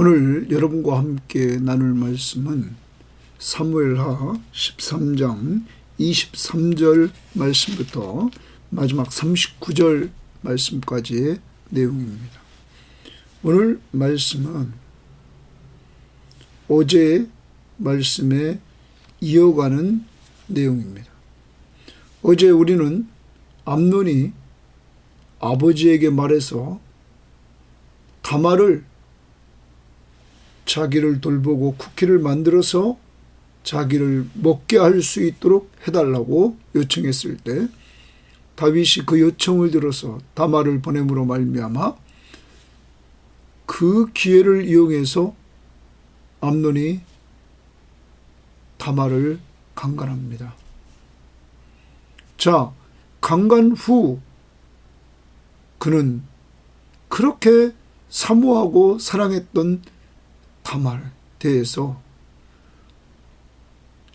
오늘 여러분과 함께 나눌 말씀은 사무엘하 13장 23절 말씀부터 마지막 39절 말씀까지의 내용입니다. 오늘 말씀은 어제의 말씀에 이어가는 내용입니다. 어제 우리는 암논이 아버지에게 말해서 다말을 자기를 돌보고 쿠키를 만들어서 자기를 먹게 할 수 있도록 해달라고 요청했을 때 다윗이 그 요청을 들어서 다말을 보냄으로 말미암아 그 기회를 이용해서 암논이 다말을 강간합니다. 자, 강간 후 그는 그렇게 사모하고 사랑했던 다말에 대해서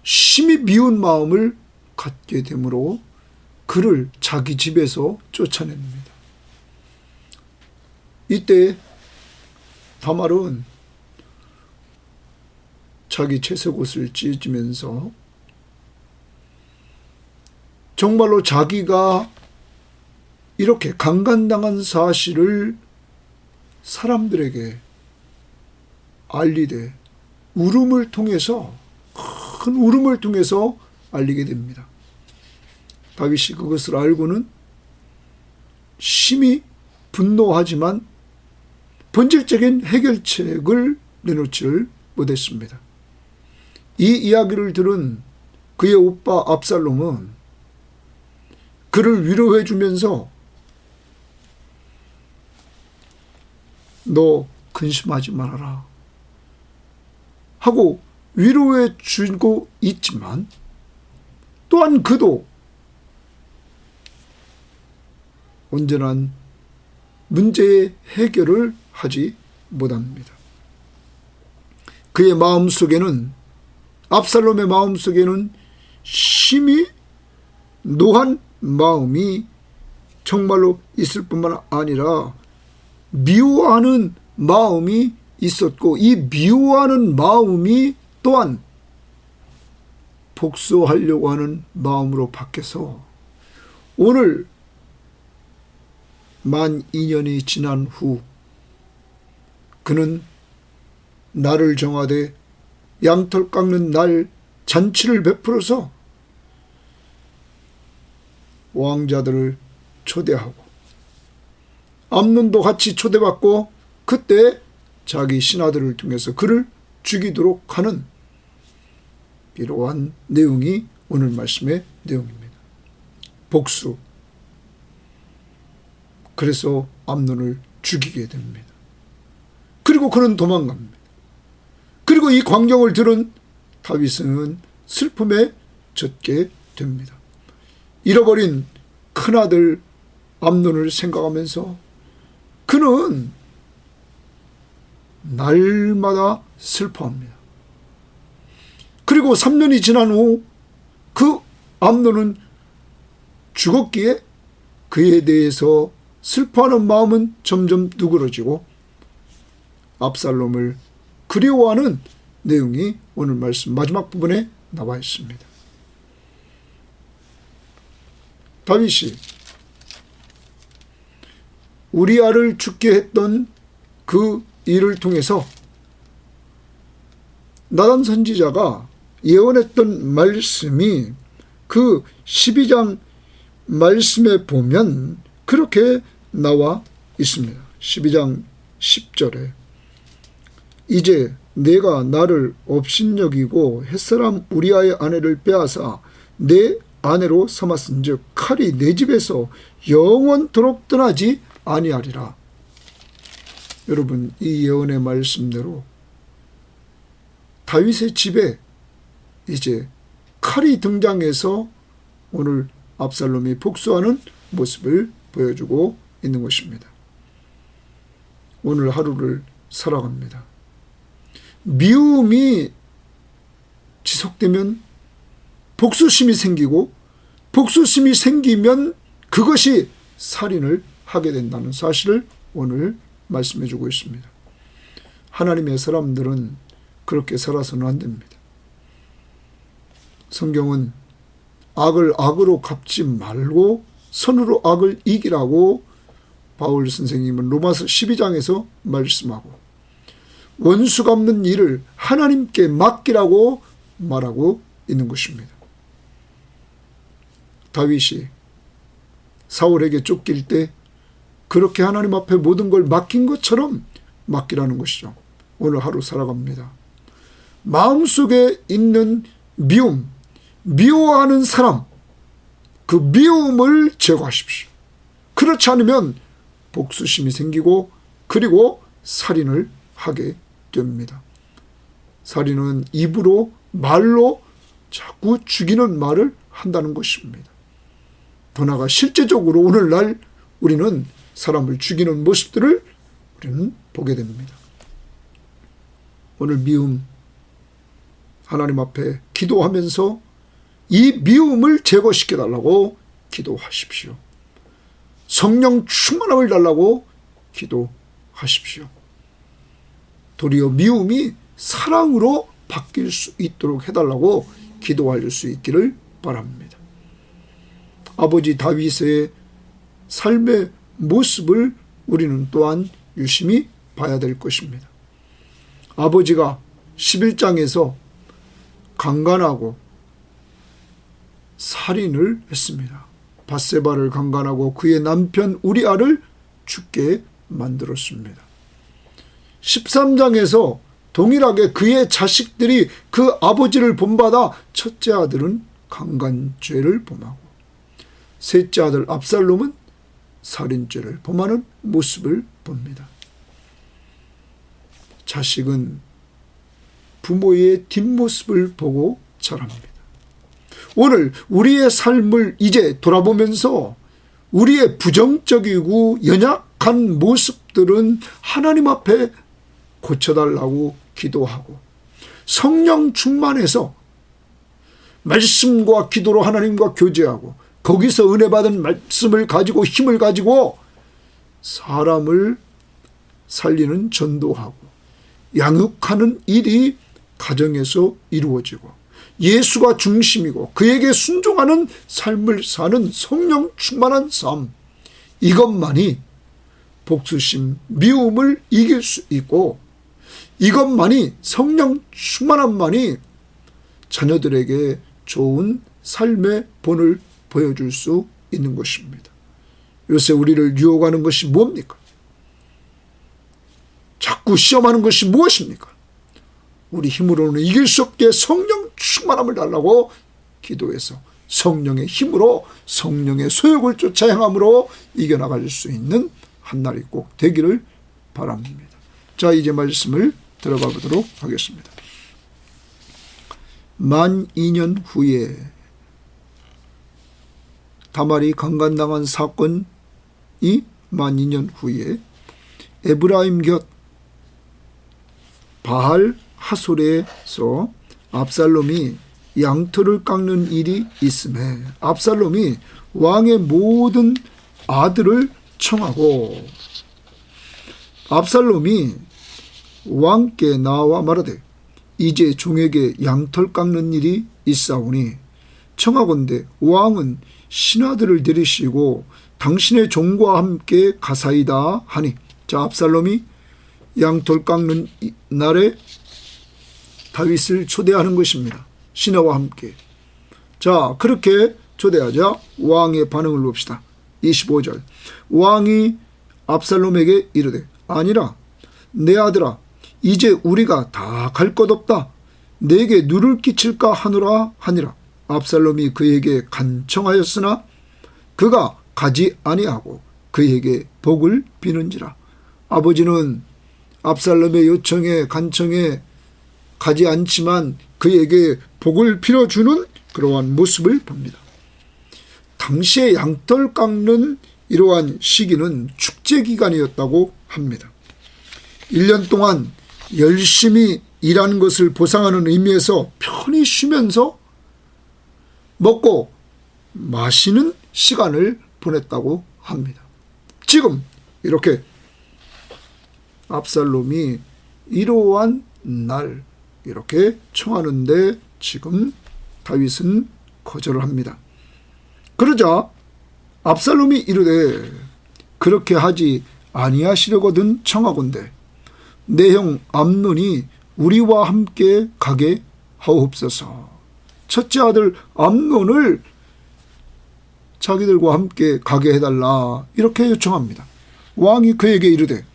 심히 미운 마음을 갖게 되므로 그를 자기 집에서 쫓아냅니다. 이때 다말은 자기 채색옷을 찢으면서 정말로 자기가 이렇게 강간당한 사실을 사람들에게 알리되 울음을 통해서, 큰 울음을 통해서 알리게 됩니다. 다윗이 그것을 알고는 심히 분노하지만 본질적인 해결책을 내놓지를 못했습니다. 이 이야기를 들은 그의 오빠 압살롬은 그를 위로해 주면서 너 근심하지 말아라 하고 위로해 주고 있지만 또한 그도 온전한 문제의 해결을 하지 못합니다. 그의 마음속에는, 압살롬의 마음속에는 심히 노한 마음이 정말로 있을 뿐만 아니라 미워하는 마음이 있었고, 이 미워하는 마음이 또한 복수하려고 하는 마음으로 바뀌어서 오늘 만 2년이 지난 후 그는 날을 정하되 양털 깎는 날 잔치를 베풀어서 왕자들을 초대하고 암논도 같이 초대받고 그때 자기 신하들을 통해서 그를 죽이도록 하는 이러한 내용이 오늘 말씀의 내용입니다. 복수. 그래서 암논을 죽이게 됩니다. 그리고 그는 도망갑니다. 그리고 이 광경을 들은 다윗은 슬픔에 젖게 됩니다. 잃어버린 큰아들 암논을 생각하면서 그는 날마다 슬퍼합니다. 그리고 3년이 지난 후 그 암논은 죽었기에 그에 대해서 슬퍼하는 마음은 점점 누그러지고 압살롬을 그리워하는 내용이 오늘 말씀 마지막 부분에 나와 있습니다. 다윗이 우리아를 죽게 했던 그 일을 통해서 나단 선지자가 예언했던 말씀이 그 12장 말씀에 보면 그렇게 나와 있습니다. 12장 10절에 이제 내가 나를 업신여기고 햇사람 우리아의 아내를 빼앗아 내 아내로 삼았은즉 칼이 내 집에서 영원토록 떠나지 아니하리라. 여러분, 이 예언의 말씀대로 다윗의 집에 이제 칼이 등장해서 오늘 압살롬이 복수하는 모습을 보여주고 있는 것입니다. 오늘 하루를 살아갑니다. 미움이 지속되면 복수심이 생기고, 복수심이 생기면 그것이 살인을 하게 된다는 사실을 오늘 말씀해 주고 있습니다. 하나님의 사람들은 그렇게 살아서는 안 됩니다. 성경은 악을 악으로 갚지 말고 선으로 악을 이기라고 바울 선생님은 로마서 12장에서 말씀하고, 원수 갚는 일을 하나님께 맡기라고 말하고 있는 것입니다. 다윗이 사울에게 쫓길 때 그렇게 하나님 앞에 모든 걸 맡긴 것처럼 맡기라는 것이죠. 오늘 하루 살아갑니다. 마음속에 있는 미움, 미워하는 사람, 그 미움을 제거하십시오. 그렇지 않으면 복수심이 생기고 그리고 살인을 하게 됩니다. 살인은 입으로, 말로 자꾸 죽이는 말을 한다는 것입니다. 더 나아가 실제적으로 오늘날 우리는 사람을 죽이는 모습들을 우리는 보게 됩니다. 오늘 미움, 하나님 앞에 기도하면서 이 미움을 제거시켜달라고 기도하십시오. 성령 충만함을 달라고 기도하십시오. 도리어 미움이 사랑으로 바뀔 수 있도록 해달라고 기도할 수 있기를 바랍니다. 아버지 다윗의 삶의 모습을 우리는 또한 유심히 봐야 될 것입니다. 아버지가 11장에서 강간하고 살인을 했습니다. 밧세바를 강간하고 그의 남편 우리아를 죽게 만들었습니다. 13장에서 동일하게 그의 자식들이 그 아버지를 본받아 첫째 아들은 강간죄를 범하고 셋째 아들 압살롬은 살인죄를 범하는 모습을 봅니다. 자식은 부모의 뒷모습을 보고 자랍니다. 오늘 우리의 삶을 이제 돌아보면서 우리의 부정적이고 연약한 모습들은 하나님 앞에 고쳐달라고 기도하고 성령 충만해서 말씀과 기도로 하나님과 교제하고 거기서 은혜 받은 말씀을 가지고 힘을 가지고 사람을 살리는 전도하고 양육하는 일이 가정에서 이루어지고 예수가 중심이고 그에게 순종하는 삶을 사는 성령 충만한 삶, 이것만이 복수심, 미움을 이길 수 있고 이것만이 성령 충만함만이 자녀들에게 좋은 삶의 본을 보여줄 수 있는 것입니다. 요새 우리를 유혹하는 것이 뭡니까? 자꾸 시험하는 것이 무엇입니까? 우리 힘으로는 이길 수 없게 성령 충만함을 달라고 기도해서 성령의 힘으로 성령의 소욕을 쫓아 행함으로 이겨나갈 수 있는 한날이 꼭 되기를 바랍니다. 자, 이제 말씀을 들어가 보도록 하겠습니다. 만 2년 후에 다말이 강간당한 사건이 만 2년 후에 에브라임 곁 바알 하솔에서 압살롬이 양털을 깎는 일이 있음에 압살롬이 왕의 모든 아들을 청하고 압살롬이 왕께 나와 말하되 이제 종에게 양털 깎는 일이 있사오니 청하건대 왕은 신하들을 데리시고 당신의 종과 함께 가사이다 하니, 자, 압살롬이 양털 깎는 날에 다윗을 초대하는 것입니다. 신하와 함께. 자, 그렇게 초대하자 왕의 반응을 봅시다. 25절. 왕이 압살롬에게 이르되 아니라 내 아들아 이제 우리가 다 갈 것 없다. 내게 누를 끼칠까 하노라 하니라. 압살롬이 그에게 간청하였으나 그가 가지 아니하고 그에게 복을 비는지라. 아버지는 압살롬의 요청에 간청에 가지 않지만 그에게 복을 빌어주는 그러한 모습을 봅니다. 당시에 양털 깎는 이러한 시기는 축제 기간이었다고 합니다. 1년 동안 열심히 일하는 것을 보상하는 의미에서 편히 쉬면서 먹고 마시는 시간을 보냈다고 합니다. 지금 이렇게 압살롬이 이러한 날 이렇게 청하는데 지금 다윗은 거절을 합니다. 그러자 압살롬이 이르되 그렇게 하지 아니하시려거든 청하건대 내 형 암논이 우리와 함께 가게 하옵소서. 첫째 아들 암논을 자기들과 함께 가게 해달라 이렇게 요청합니다. 왕이 그에게 이르되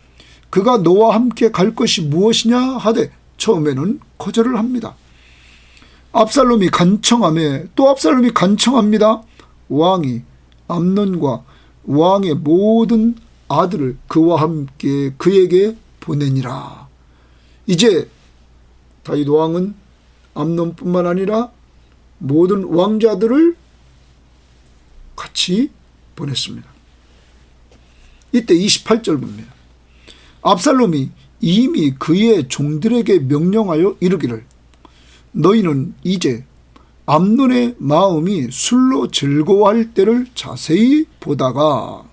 그가 너와 함께 갈 것이 무엇이냐 하되 처음에는 거절을 합니다. 압살롬이 간청하며 또 압살롬이 간청합니다. 왕이 암논과 왕의 모든 아들을 그와 함께 그에게 보내니라. 이제 다윗 왕은 암논뿐만 아니라 모든 왕자들을 같이 보냈습니다. 이때 28절 봅니다. 압살롬이 이미 그의 종들에게 명령하여 이르기를 너희는 이제 암논의 마음이 술로 즐거워할 때를 자세히 보다가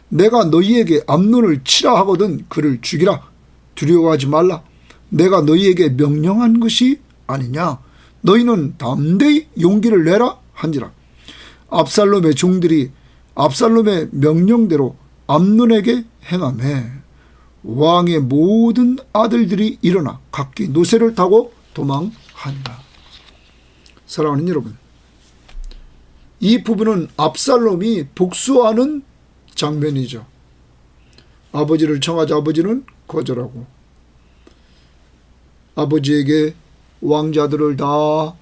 내가 너희에게 암논을 치라 하거든 그를 죽이라. 두려워하지 말라. 내가 너희에게 명령한 것이 아니냐. 너희는 담대히 용기를 내라 한지라. 압살롬의 종들이 압살롬의 명령대로 암논에게 행하매 왕의 모든 아들들이 일어나 각기 노새를 타고 도망하니라. 사랑하는 여러분, 이 부분은 압살롬이 복수하는 장면이죠. 아버지를 청하자 아버지는 거절하고 아버지에게 왕자들을 다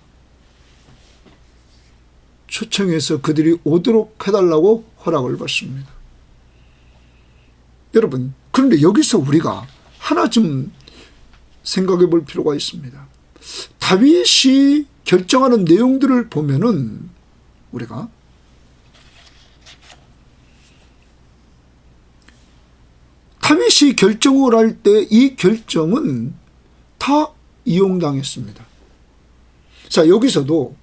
초청해서 그들이 오도록 해달라고 허락을 받습니다. 여러분, 그런데 여기서 우리가 하나 좀 생각해 볼 필요가 있습니다. 다윗이 결정하는 내용들을 보면은 우리가 다윗이 결정을 할 때 이 결정은 다 이용당했습니다. 자, 여기서도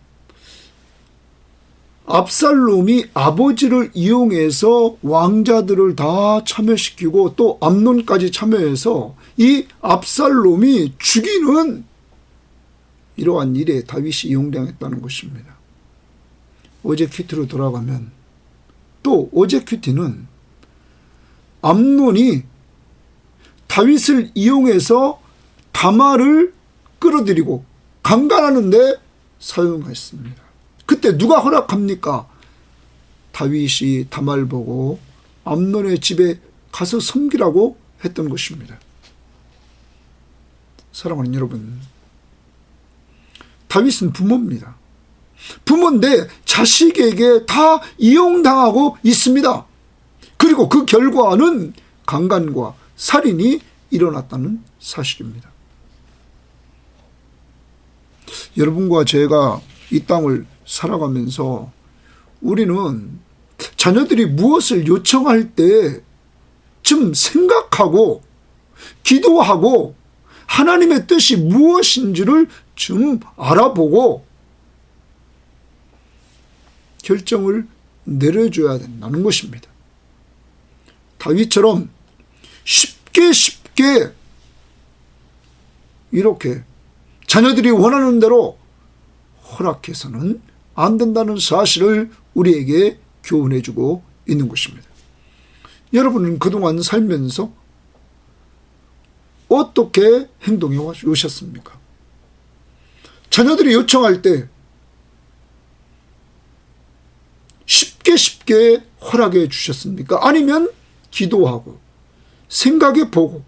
압살롬이 아버지를 이용해서 왕자들을 다 참여시키고 또 암논까지 참여해서 이 압살롬이 죽이는 이러한 일에 다윗이 이용당했다는 것입니다. 어제 큐티로 돌아가면 또 어제 큐티는 암논이 다윗을 이용해서 다말을 끌어들이고 강간하는데 사용했습니다. 그때 누가 허락합니까? 다윗이 다말 보고 암논의 집에 가서 섬기라고 했던 것입니다. 사랑하는 여러분, 다윗은 부모입니다. 부모인데 자식에게 다 이용당하고 있습니다. 그리고 그 결과는 강간과 살인이 일어났다는 사실입니다. 여러분과 제가 이 땅을 살아가면서 우리는 자녀들이 무엇을 요청할 때 좀 생각하고 기도하고 하나님의 뜻이 무엇인지를 좀 알아보고 결정을 내려줘야 된다는 것입니다. 다윗처럼 쉽게 이렇게 자녀들이 원하는 대로 허락해서는 안 된다는 사실을 우리에게 교훈해주고 있는 것입니다. 여러분은 그동안 살면서 어떻게 행동해 오셨습니까? 자녀들이 요청할 때 쉽게 허락해 주셨습니까? 아니면 기도하고 생각해 보고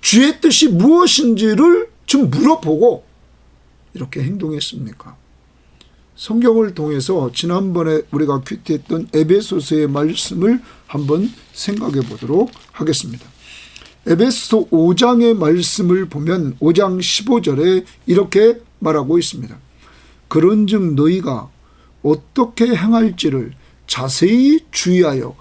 주의 뜻이 무엇인지를 좀 물어보고 이렇게 행동했습니까? 성경을 통해서 지난번에 우리가 큐티했던 에베소서의 말씀을 한번 생각해 보도록 하겠습니다. 에베소 5장의 말씀을 보면 5장 15절에 이렇게 말하고 있습니다. 그런즉 너희가 어떻게 행할지를 자세히 주의하여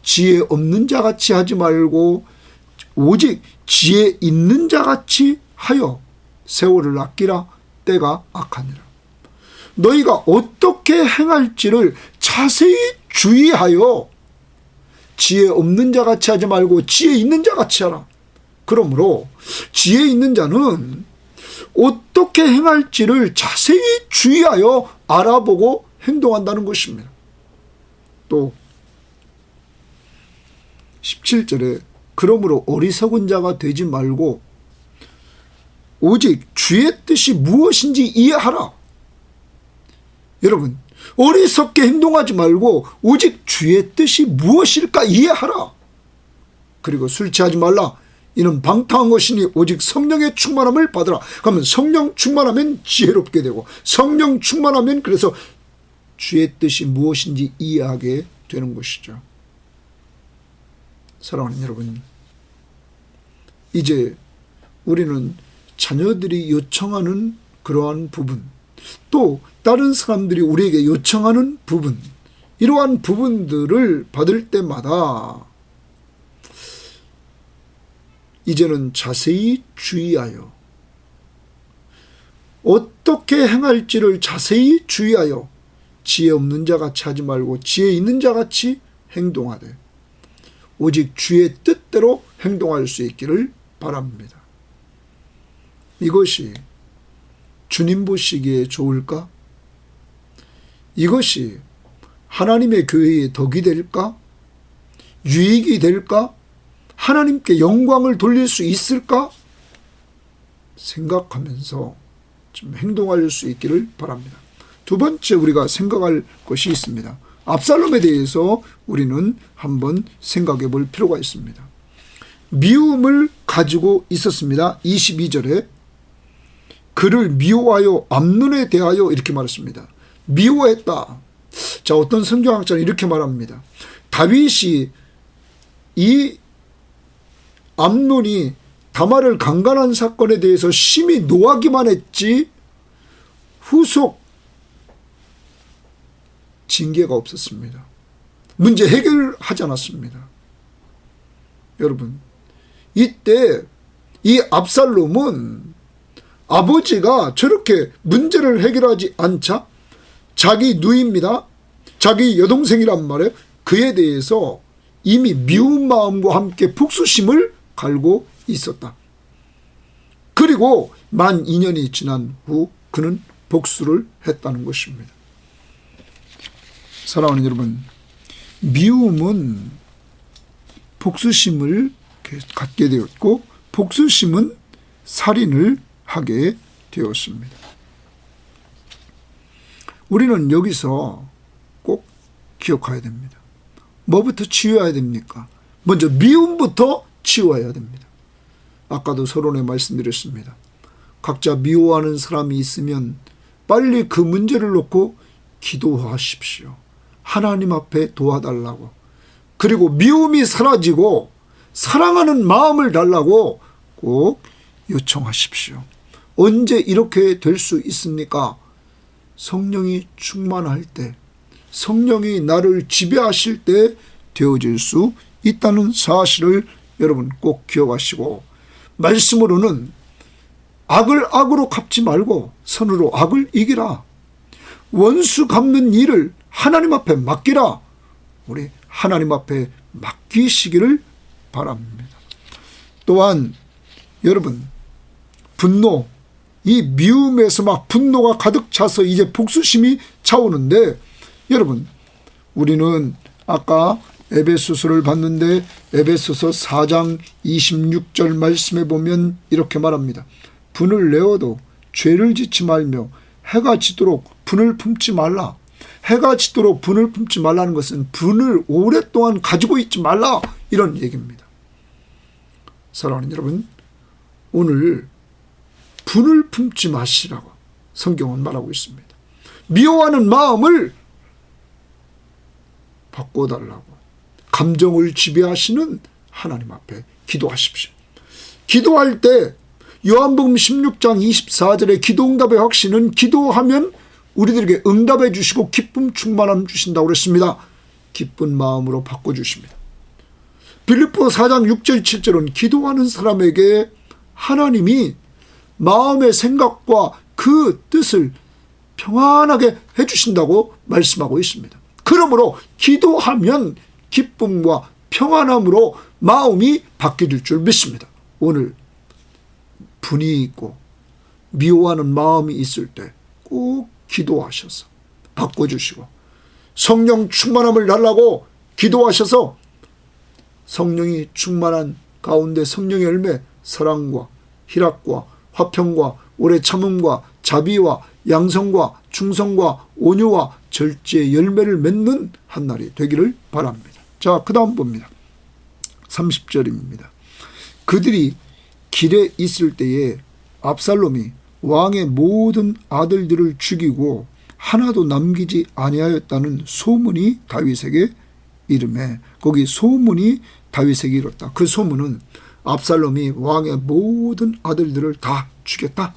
지혜 없는 자같이 하지 말고 오직 지혜 있는 자같이 하여 세월을 아끼라. 때가 악하니라. 너희가 어떻게 행할지를 자세히 주의하여 지혜 없는 자 같이 하지 말고 지혜 있는 자 같이 하라. 그러므로 지혜 있는 자는 어떻게 행할지를 자세히 주의하여 알아보고 행동한다는 것입니다. 또 17절에 그러므로 어리석은 자가 되지 말고 오직 주의 뜻이 무엇인지 이해하라. 여러분, 어리석게 행동하지 말고 오직 주의 뜻이 무엇일까 이해하라. 그리고 술 취하지 말라. 이는 방탕한 것이니 오직 성령의 충만함을 받으라. 그러면 성령 충만하면 지혜롭게 되고 성령 충만하면 그래서 주의 뜻이 무엇인지 이해하게 되는 것이죠. 사랑하는 여러분, 이제 우리는 자녀들이 요청하는 그러한 부분, 또 다른 사람들이 우리에게 요청하는 부분, 이러한 부분들을 받을 때마다 이제는 자세히 주의하여 어떻게 행할지를 자세히 주의하여 지혜 없는 자 같이 하지 말고 지혜 있는 자 같이 행동하되 오직 주의 뜻대로 행동할 수 있기를 바랍니다. 이것이 주님 보시기에 좋을까? 이것이 하나님의 교회에 덕이 될까? 유익이 될까? 하나님께 영광을 돌릴 수 있을까? 생각하면서 좀 행동할 수 있기를 바랍니다. 두 번째 우리가 생각할 것이 있습니다. 압살롬에 대해서 우리는 한번 생각해 볼 필요가 있습니다. 미움을 가지고 있었습니다. 22절에 그를 미워하여 암논에 대하여 이렇게 말했습니다. 미워했다. 자, 어떤 성경학자는 이렇게 말합니다. 다윗이 이 암논이 다말을 강간한 사건에 대해서 심히 노하기만 했지 후속 징계가 없었습니다. 문제 해결하지 않았습니다. 여러분, 이때 이 압살롬은 아버지가 저렇게 문제를 해결하지 않자 자기 누이입니다. 자기 여동생이란 말이에요. 그에 대해서 이미 미운 마음과 함께 복수심을 갈고 있었다. 그리고 만 2년이 지난 후 그는 복수를 했다는 것입니다. 사랑하는 여러분, 미움은 복수심을 갖게 되었고 복수심은 살인을 하게 되었습니다. 우리는 여기서 꼭 기억해야 됩니다. 뭐부터 치워야 됩니까? 먼저 미움부터 치워야 됩니다. 아까도 서론에 말씀드렸습니다. 각자 미워하는 사람이 있으면 빨리 그 문제를 놓고 기도하십시오. 하나님 앞에 도와달라고. 그리고 미움이 사라지고 사랑하는 마음을 달라고 꼭 요청하십시오. 언제 이렇게 될 수 있습니까? 성령이 충만할 때, 성령이 나를 지배하실 때 되어질 수 있다는 사실을 여러분 꼭 기억하시고, 말씀으로는 악을 악으로 갚지 말고 선으로 악을 이기라. 원수 갚는 일을 하나님 앞에 맡기라. 우리 하나님 앞에 맡기시기를 바랍니다. 또한 여러분, 분노, 이 미움에서 막 분노가 가득 차서 이제 복수심이 차오는데, 여러분, 우리는 아까 에베소서를 봤는데 에베소서 4장 26절 말씀에 보면 이렇게 말합니다. 분을 내어도 죄를 짓지 말며 해가 지도록 분을 품지 말라. 해가 지도록 분을 품지 말라는 것은 분을 오랫동안 가지고 있지 말라, 이런 얘기입니다. 사랑하는 여러분, 오늘 분을 품지 마시라고 성경은 말하고 있습니다. 미워하는 마음을 바꿔달라고, 감정을 지배하시는 하나님 앞에 기도하십시오. 기도할 때 요한복음 16장 24절의 기도응답의 확신은 기도하면 우리들에게 응답해 주시고 기쁨 충만함 주신다고 그랬습니다. 기쁜 마음으로 바꿔주십니다. 빌립보 4장 6절 7절은 기도하는 사람에게 하나님이 마음의 생각과 그 뜻을 평안하게 해주신다고 말씀하고 있습니다. 그러므로 기도하면 기쁨과 평안함으로 마음이 바뀌어질 줄 믿습니다. 오늘 분이 있고 미워하는 마음이 있을 때 꼭 기도하셔서 바꿔주시고, 성령 충만함을 달라고 기도하셔서 성령이 충만한 가운데 성령의 열매, 사랑과 희락과 화평과 오래 참음과 자비와 양성과 충성과 온유와 절제의 열매를 맺는 한 날이 되기를 바랍니다. 자, 그 다음 봅니다. 30절입니다. 그들이 길에 있을 때에 압살롬이 왕의 모든 아들들을 죽이고 하나도 남기지 아니하였다는 소문이 다윗에게 이르매, 거기 소문이 다윗에게 이뤘다. 그 소문은 압살롬이 왕의 모든 아들들을 다 죽였다,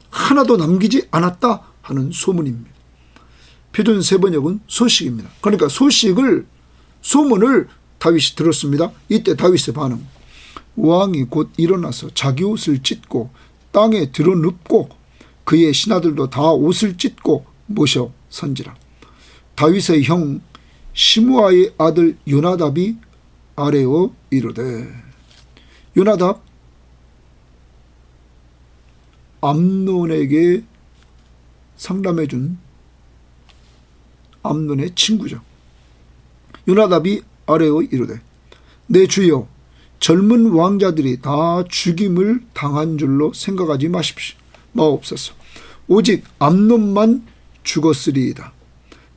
하나도 남기지 않았다 하는 소문입니다. 표준 세번역은 소식입니다. 그러니까 소문을 다윗이 들었습니다. 이때 다윗의 반응, 왕이 곧 일어나서 자기 옷을 찢고 땅에 드러눕고 그의 신하들도 다 옷을 찢고 모셔 선지라. 다윗의 형 시므아의 아들 요나답이 아뢰어 이르되, 요나답 암논에게 상담해준 암논의 친구죠. 요나답이 아뢰어 이르되, 내 주여, 젊은 왕자들이 다 죽임을 당한 줄로 생각하지 마옵소서. 오직 암논만 죽었으리이다.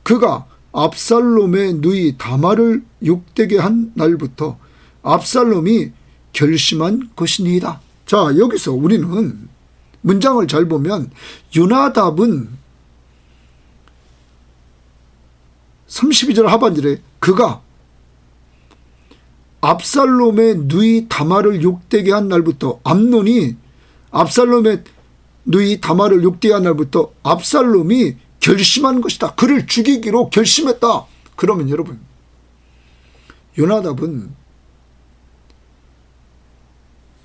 그가 압살롬의 누이 다말을 욕되게 한 날부터 압살롬이 결심한 것이니이다. 자, 여기서 우리는 문장을 잘 보면 요나답은 32절 하반절에 그가 압살롬의 누이 다말을 욕되게 한 날부터, 암논이 압살롬의 누이 다말을 욕되게 한 날부터 압살롬이 결심한 것이다. 그를 죽이기로 결심했다. 그러면 여러분, 요나답은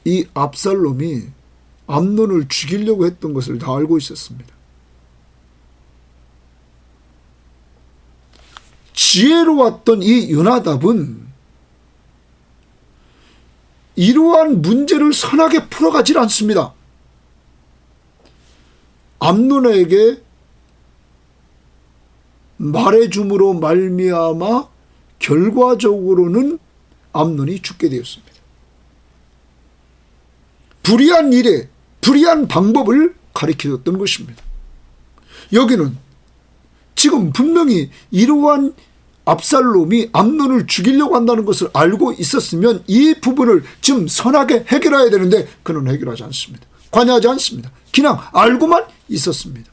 이 압살롬이 암논을 죽이려고 했던 것을 다 알고 있었습니다. 지혜로웠던 이 요나답은 이러한 문제를 선하게 풀어가질 않습니다. 암논에게 말해줌으로 말미암아 결과적으로는 암논이 죽게 되었습니다. 불의한 일에 불의한 방법을 가르쳐줬던 것입니다. 여기는 지금 분명히 이러한 압살롬이 암논을 죽이려고 한다는 것을 알고 있었으면 이 부분을 지금 선하게 해결해야 되는데 그는 해결하지 않습니다. 관여하지 않습니다. 그냥 알고만 있었습니다.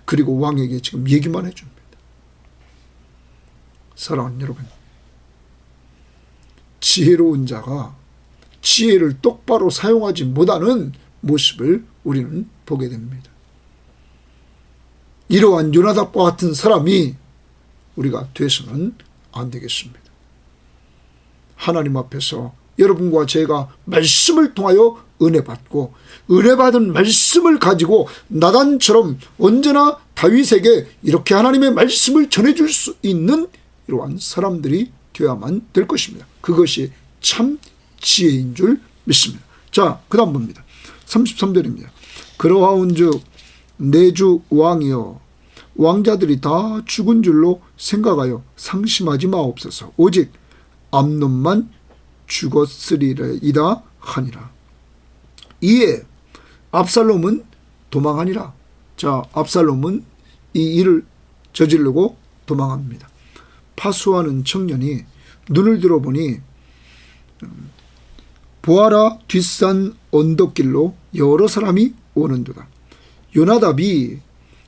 그리고 왕에게 지금 얘기만 해줍니다. 사랑하는 여러분, 지혜로운 자가 지혜를 똑바로 사용하지 못하는 모습을 우리는 보게 됩니다. 이러한 요나답과 같은 사람이 우리가 돼서는 안 되겠습니다. 하나님 앞에서 여러분과 제가 말씀을 통하여 은혜 받고 은혜 받은 말씀을 가지고 나단처럼 언제나 다윗에게 이렇게 하나님의 말씀을 전해줄 수 있는 이러한 사람들이 되어야만 될 것입니다. 그것이 참 지혜인 줄 믿습니다. 자, 그 다음 봅니다. 33절입니다. 그러하온즉 내 주 왕이여, 왕자들이 다 죽은 줄로 생각하여 상심하지 마옵소서. 오직 암논만 죽었으리이다 하니라. 이에 압살롬은 도망하니라. 자, 압살롬은 이 일을 저지르고 도망합니다. 파수하는 청년이 눈을 들어보니 보아라, 뒷산 언덕길로 여러 사람이 오는도다. 요나답이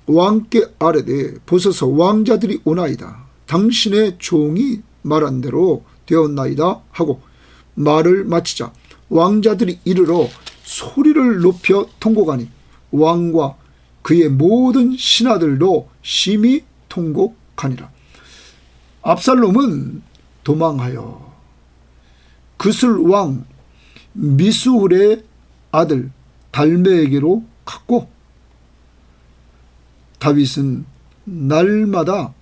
왕께 아뢰되 보소서, 왕자들이 오나이다. 당신의 종이 말한 대로 되었나이다 하고 말을 마치자 왕자들이 이르러 소리를 높여 통곡하니 왕과 그의 모든 신하들도 심히 통곡하니라. 압살롬은 도망하여 그술 왕 미수훌의 아들 달메에게로 갔고, 다윗은 날마다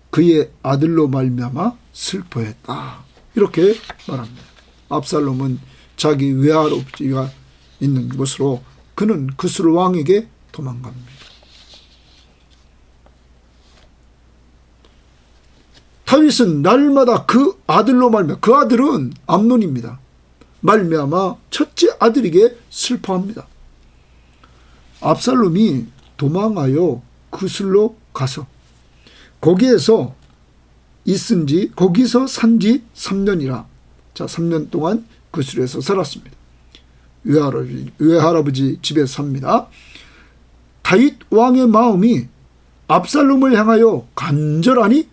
그의 아들로 말미암아 슬퍼했다. 이렇게 말합니다. 압살롬은 자기 외할아버지가 있는 곳으로 그는 그스로 왕에게 도망갑니다. 다윗은 날마다 그 아들로 말미암아, 그 아들은 암논입니다. 말미암아 첫째 아들에게 슬퍼합니다. 압살롬이 도망하여 그슬로 가서 거기서 산지 3년이라. 자, 3년 동안 그슬에서 살았습니다. 외할아버지 집에서 삽니다. 다윗 왕의 마음이 압살롬을 향하여 간절하니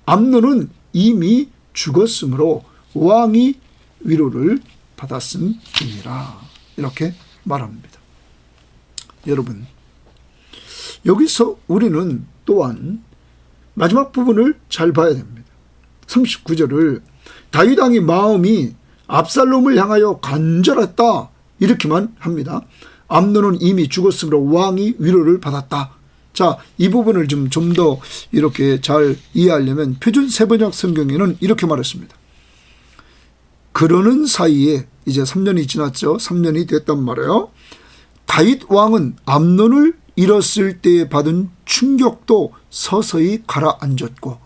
암논은 이미 죽었으므로 왕이 위로를 받았음이니라. 이렇게 말합니다. 여러분, 여기서 우리는 또한 마지막 부분을 잘 봐야 됩니다. 39절을 다윗 왕의 마음이 압살롬을 향하여 간절했다 이렇게만 합니다. 암논은 이미 죽었으므로 왕이 위로를 받았다. 자, 이 부분을 좀 더 이렇게 잘 이해하려면 표준 세번역 성경에는 이렇게 말했습니다. 그러는 사이에 이제 3년이 지났죠. 3년이 됐단 말이에요. 다윗 왕은 암논을 잃었을 때에 받은 충격도 서서히 가라앉았고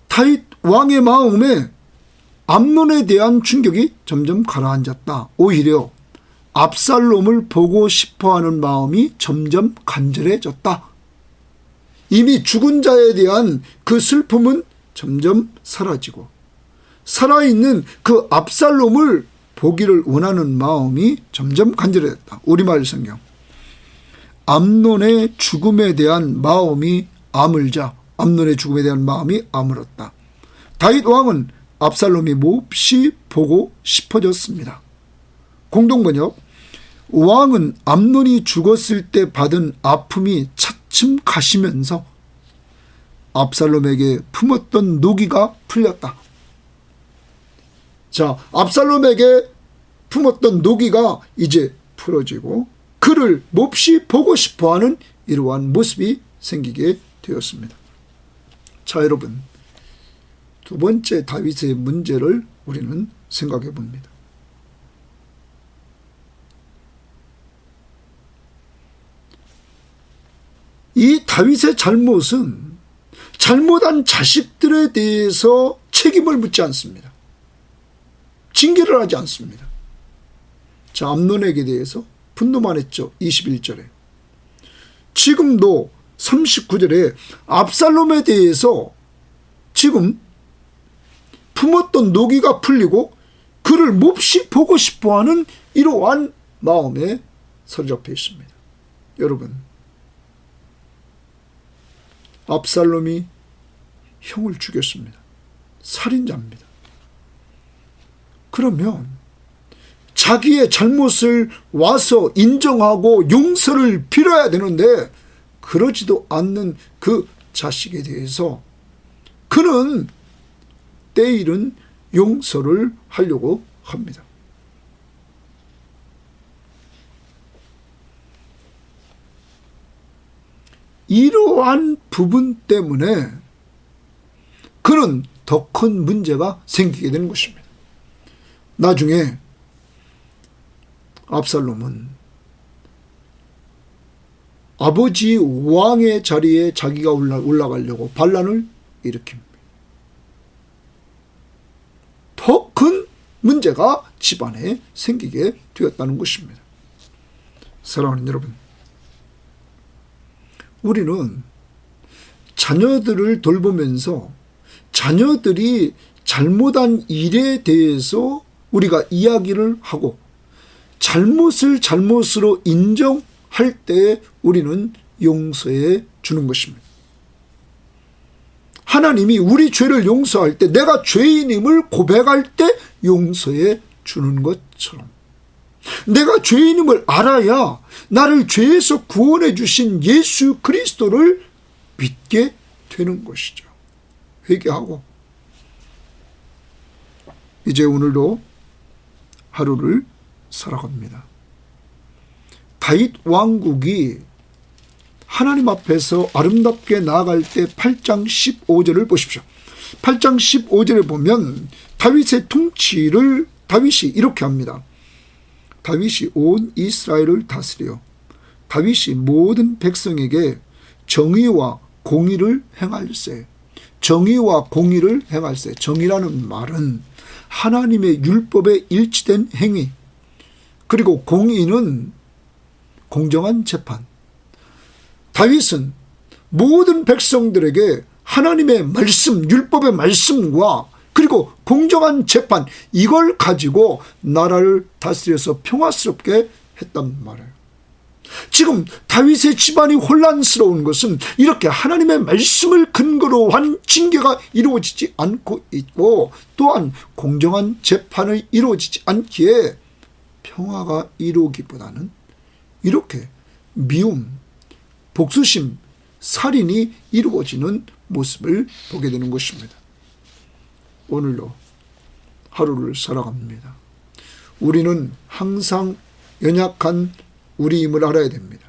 다윗 왕의 마음에 암논에 대한 충격이 점점 가라앉았다. 오히려 압살롬을 보고 싶어하는 마음이 점점 간절해졌다. 이미 죽은 자에 대한 그 슬픔은 점점 사라지고 살아있는 그 압살롬을 보기를 원하는 마음이 점점 간절해졌다. 우리말 성경. 암논의 죽음에 대한 마음이 아물자. 암논의 죽음에 대한 마음이 아물었다. 다윗 왕은 압살롬이 몹시 보고 싶어졌습니다. 공동번역. 왕은 암논이 죽었을 때 받은 아픔이 차츰 가시면서 압살롬에게 품었던 노기가 풀렸다. 자, 압살롬에게 품었던 노기가 이제 풀어지고 그를 몹시 보고 싶어하는 이러한 모습이 생기게 되었습니다. 자, 여러분, 두 번째 다윗의 문제를 우리는 생각해 봅니다. 이 다윗의 잘못은 잘못한 자식들에 대해서 책임을 묻지 않습니다. 징계를 하지 않습니다. 자, 암논에게 대해서 분노만 했죠. 21절에. 지금도 39절에 압살롬에 대해서 지금 품었던 노기가 풀리고 그를 몹시 보고 싶어하는 이러한 마음에 사로잡혀 있습니다. 여러분, 압살롬이 형을 죽였습니다. 살인자입니다. 그러면 자기의 잘못을 와서 인정하고 용서를 빌어야 되는데 그러지도 않는 그 자식에 대해서 그는 때일은 용서를 하려고 합니다. 이러한 부분 때문에 그는 더 큰 문제가 생기게 되는 것입니다. 나중에 압살롬은 아버지 왕의 자리에 자기가 올라가려고 반란을 일으킵니다. 더 큰 문제가 집안에 생기게 되었다는 것입니다. 사랑하는 여러분, 우리는 자녀들을 돌보면서 자녀들이 잘못한 일에 대해서 우리가 이야기를 하고 잘못을 잘못으로 인정할 때 우리는 용서해 주는 것입니다. 하나님이 우리 죄를 용서할 때 내가 죄인임을 고백할 때 용서해 주는 것처럼 내가 죄인임을 알아야 나를 죄에서 구원해 주신 예수 그리스도를 믿게 되는 것이죠. 회개하고 이제 오늘도 하루를 살아갑니다. 다윗 왕국이 하나님 앞에서 아름답게 나아갈 때 8장 15절을 보십시오. 8장 15절에 보면 다윗의 통치를 다윗이 이렇게 합니다. 다윗이 온 이스라엘을 다스려 다윗이 모든 백성에게 정의와 공의를 행할세. 정의와 공의를 행할세. 정의라는 말은 하나님의 율법에 일치된 행위, 그리고 공의는 공정한 재판. 다윗은 모든 백성들에게 하나님의 말씀, 율법의 말씀과 그리고 공정한 재판, 이걸 가지고 나라를 다스려서 평화스럽게 했단 말이에요. 지금 다윗의 집안이 혼란스러운 것은 이렇게 하나님의 말씀을 근거로 한 징계가 이루어지지 않고 있고, 또한 공정한 재판이 이루어지지 않기에 평화가 이루어지기보다는 이렇게 미움, 복수심, 살인이 이루어지는 모습을 보게 되는 것입니다. 오늘도 하루를 살아갑니다. 우리는 항상 연약한 우리임을 알아야 됩니다.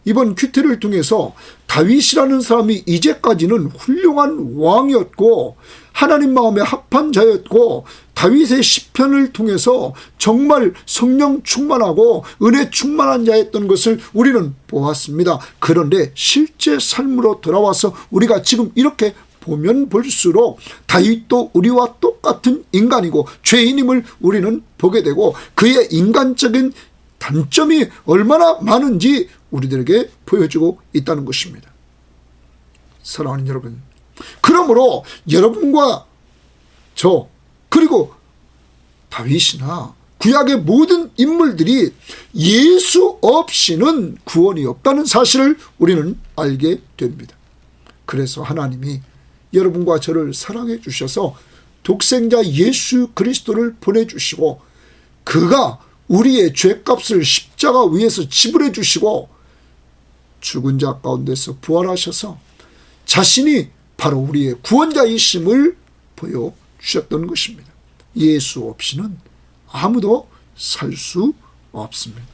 이번 큐티를 통해서 다윗이라는 사람이 이제까지는 훌륭한 왕이었고 하나님 마음에 합한 자였고, 다윗의 시편을 통해서 정말 성령 충만하고 은혜 충만한 자였던 것을 우리는 보았습니다. 그런데 실제 삶으로 돌아와서 우리가 지금 이렇게 보면 볼수록 다윗도 우리와 똑같은 인간이고 죄인임을 우리는 보게 되고, 그의 인간적인 단점이 얼마나 많은지 우리들에게 보여주고 있다는 것입니다. 사랑하는 여러분, 그러므로 여러분과 저, 그리고 다윗이나 구약의 모든 인물들이 예수 없이는 구원이 없다는 사실을 우리는 알게 됩니다. 그래서 하나님이 여러분과 저를 사랑해 주셔서 독생자 예수 그리스도를 보내주시고, 그가 우리의 죄값을 십자가 위에서 지불해 주시고 죽은 자 가운데서 부활하셔서 자신이 바로 우리의 구원자이심을 보여주셨던 것입니다. 예수 없이는 아무도 살 수 없습니다.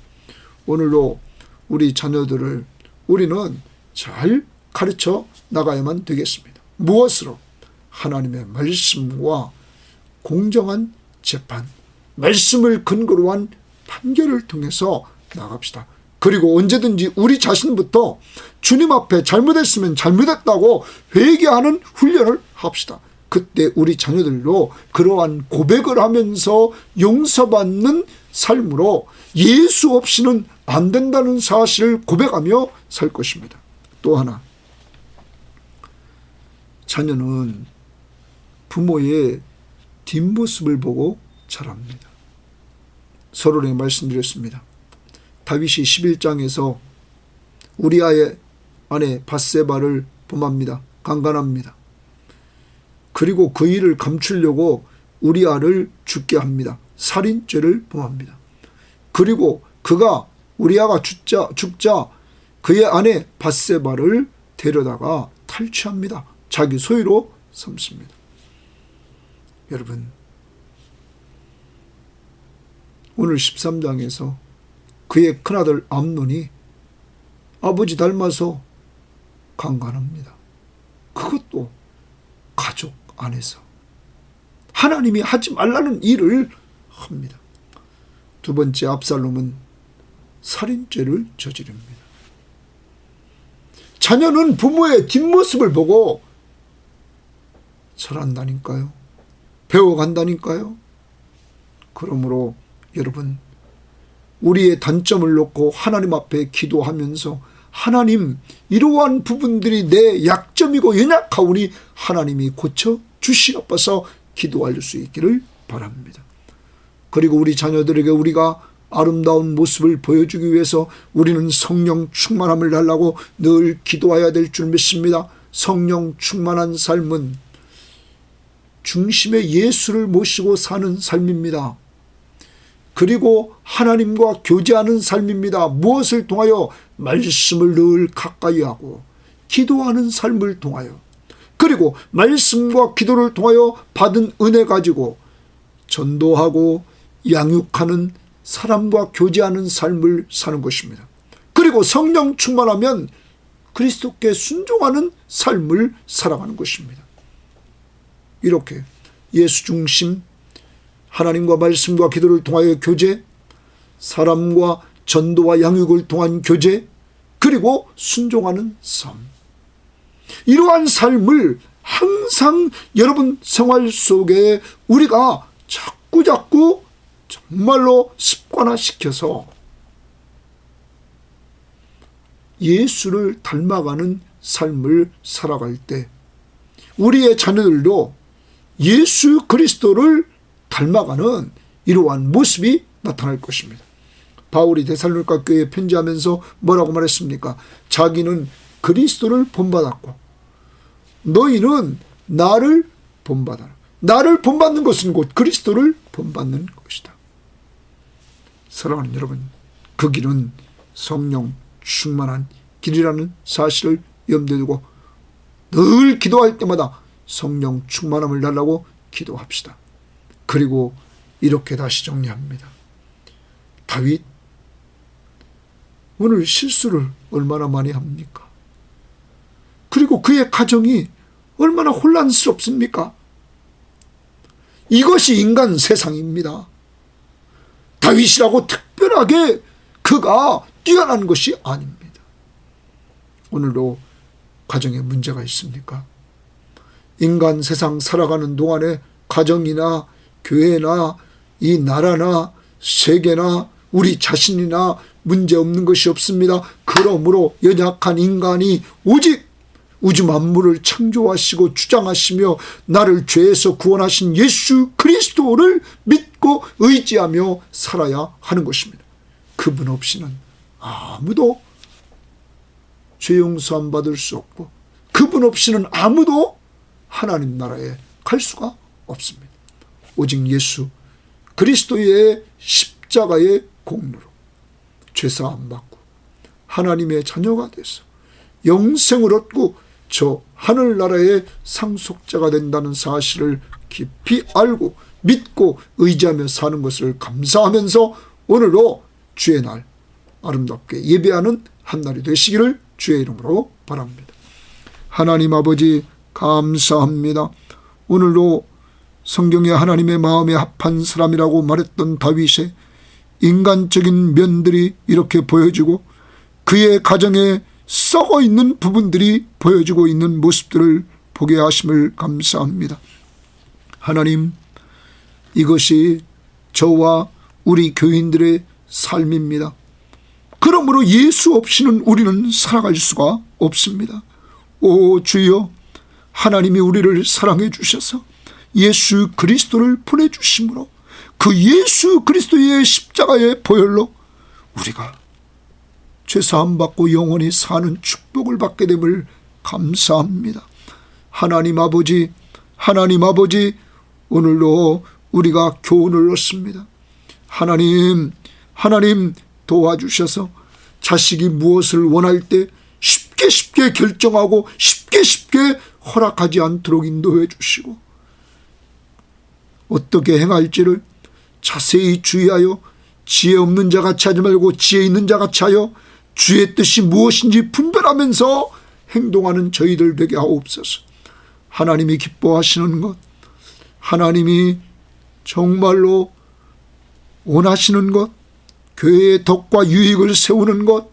오늘도 우리 자녀들을 우리는 잘 가르쳐 나가야만 되겠습니다. 무엇으로? 하나님의 말씀과 공정한 재판, 말씀을 근거로 한 판결을 통해서 나갑시다. 그리고 언제든지 우리 자신부터 주님 앞에 잘못했으면 잘못했다고 회개하는 훈련을 합시다. 그때 우리 자녀들도 그러한 고백을 하면서 용서받는 삶으로 예수 없이는 안 된다는 사실을 고백하며 살 것입니다. 또 하나, 자녀는 부모의 뒷모습을 보고 자랍니다. 서론에 말씀드렸습니다. 다윗이 11장에서 우리아의 아내 밧세바를 범합니다. 강간합니다. 그리고 그 일을 감추려고 우리아를 죽게 합니다. 살인죄를 범합니다. 그리고 그가 우리아가 죽자 그의 아내 밧세바를 데려다가 탈취합니다. 자기 소유로 삼습니다. 여러분, 오늘 13장에서 그의 큰아들 암논이 아버지 닮아서 강간합니다. 그것도 가족 안에서 하나님이 하지 말라는 일을 합니다. 두 번째, 압살롬은 살인죄를 저지릅니다. 자녀는 부모의 뒷모습을 보고 자란다니까요. 배워간다니까요. 그러므로 여러분, 우리의 단점을 놓고 하나님 앞에 기도하면서 하나님, 이러한 부분들이 내 약점이고 연약하오니 하나님이 고쳐주시옵소서 기도할 수 있기를 바랍니다. 그리고 우리 자녀들에게 우리가 아름다운 모습을 보여주기 위해서 우리는 성령 충만함을 달라고 늘 기도해야 될 줄 믿습니다. 성령 충만한 삶은 중심에 예수를 모시고 사는 삶입니다. 그리고 하나님과 교제하는 삶입니다. 무엇을 통하여? 말씀을 늘 가까이 하고 기도하는 삶을 통하여, 그리고 말씀과 기도를 통하여 받은 은혜 가지고 전도하고 양육하는 사람과 교제하는 삶을 사는 것입니다. 그리고 성령 충만하면 그리스도께 순종하는 삶을 살아가는 것입니다. 이렇게 예수 중심, 하나님과 말씀과 기도를 통하여 교제, 사람과 전도와 양육을 통한 교제, 그리고 순종하는 삶, 이러한 삶을 항상 여러분 생활 속에 우리가 자꾸 정말로 습관화시켜서 예수를 닮아가는 삶을 살아갈 때 우리의 자녀들도 예수 그리스도를 닮아가는 이러한 모습이 나타날 것입니다. 바울이 데살로니가 교회에 편지하면서 뭐라고 말했습니까? 자기는 그리스도를 본받았고 너희는 나를 본받아라. 나를 본받는 것은 곧 그리스도를 본받는 것이다. 사랑하는 여러분, 그 길은 성령 충만한 길이라는 사실을 염두에 두고 늘 기도할 때마다 성령 충만함을 달라고 기도합시다. 그리고 이렇게 다시 정리합니다. 다윗, 오늘 실수를 얼마나 많이 합니까? 그리고 그의 가정이 얼마나 혼란스럽습니까? 이것이 인간 세상입니다. 다윗이라고 특별하게 그가 뛰어난 것이 아닙니다. 오늘도 가정에 문제가 있습니까? 인간 세상 살아가는 동안에 가정이나 교회나 이 나라나 세계나 우리 자신이나 문제없는 것이 없습니다. 그러므로 연약한 인간이 오직 우주 만물을 창조하시고 주장하시며 나를 죄에서 구원하신 예수 그리스도를 믿고 의지하며 살아야 하는 것입니다. 그분 없이는 아무도 죄 용서함 받을 수 없고 그분 없이는 아무도 하나님 나라에 갈 수가 없습니다. 오직 예수 그리스도의 십자가의 공로로 죄사함 받고 하나님의 자녀가 돼서 영생을 얻고 저 하늘나라의 상속자가 된다는 사실을 깊이 알고 믿고 의지하며 사는 것을 감사하면서 오늘도 주의 날 아름답게 예배하는 한 날이 되시기를 주의 이름으로 바랍니다. 하나님 아버지 감사합니다. 오늘도 성경에 하나님의 마음에 합한 사람이라고 말했던 다윗의 인간적인 면들이 이렇게 보여지고 그의 가정에 썩어 있는 부분들이 보여지고 있는 모습들을 보게 하심을 감사합니다. 하나님, 이것이 저와 우리 교인들의 삶입니다. 그러므로 예수 없이는 우리는 살아갈 수가 없습니다. 오 주여, 하나님이 우리를 사랑해 주셔서 예수 그리스도를 보내주심으로 그 예수 그리스도의 십자가의 보혈로 우리가 죄사함 받고 영원히 사는 축복을 받게 됨을 감사합니다. 하나님 아버지, 오늘도 우리가 교훈을 얻습니다. 하나님 도와주셔서 자식이 무엇을 원할 때 쉽게 결정하고 쉽게 허락하지 않도록 인도해 주시고 어떻게 행할지를 자세히 주의하여 지혜 없는 자같이 하지 말고 지혜 있는 자같이 하여 주의 뜻이 무엇인지 분별하면서 행동하는 저희들 되게 하옵소서. 하나님이 기뻐하시는 것, 하나님이 정말로 원하시는 것, 교회의 덕과 유익을 세우는 것,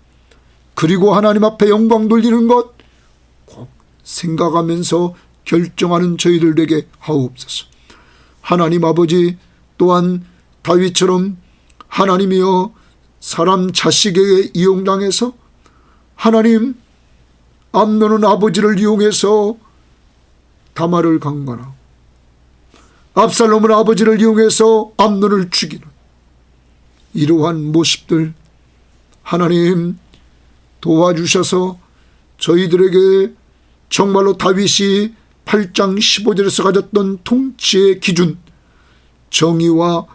그리고 하나님 앞에 영광 돌리는 것 꼭 생각하면서 결정하는 저희들 되게 하옵소서. 하나님 아버지, 또한 다윗처럼 하나님이여 사람 자식에게 이용당해서 하나님, 암논은 아버지를 이용해서 다말을 강간하고 압살롬은 아버지를 이용해서 암논을 죽이는 이러한 모습들 하나님 도와주셔서 저희들에게 정말로 다윗이 8장 15절에서 가졌던 통치의 기준, 정의와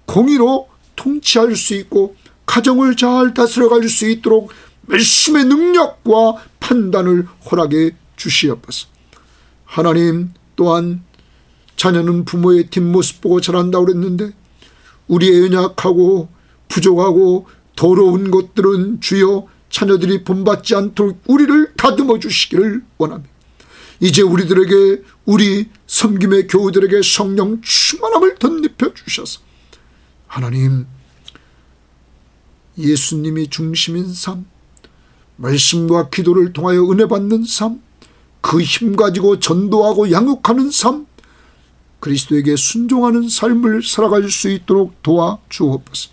공의로 통치할 수 있고 가정을 잘 다스려갈 수 있도록 말씀의 능력과 판단을 허락해 주시옵소서. 하나님, 또한 자녀는 부모의 뒷모습 보고 자란다고 그랬는데 우리의 연약하고 부족하고 더러운 것들은 주여 자녀들이 본받지 않도록 우리를 다듬어 주시기를 원합니다. 이제 우리들에게, 우리 섬김의 교우들에게 성령 충만함을 덧입혀 주셔서 하나님, 예수님이 중심인 삶, 말씀과 기도를 통하여 은혜 받는 삶, 그 힘 가지고 전도하고 양육하는 삶, 그리스도에게 순종하는 삶을 살아갈 수 있도록 도와주옵소서.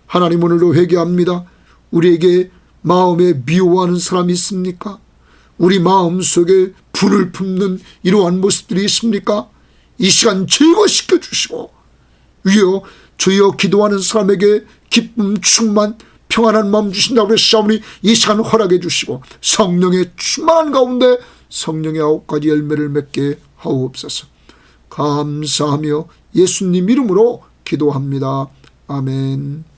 하나님, 오늘도 회개합니다. 우리에게 마음에 미워하는 사람이 있습니까? 우리 마음속에 분을 품는 이러한 모습들이 있습니까? 이 시간 제거시켜 주시고, 위여 주여 기도하는 사람에게 기쁨 충만 평안한 마음 주신다고 그랬사오니 이 시간 허락해 주시고 성령의 충만한 가운데 성령의 9가지 열매를 맺게 하옵소서. 감사하며 예수님 이름으로 기도합니다. 아멘.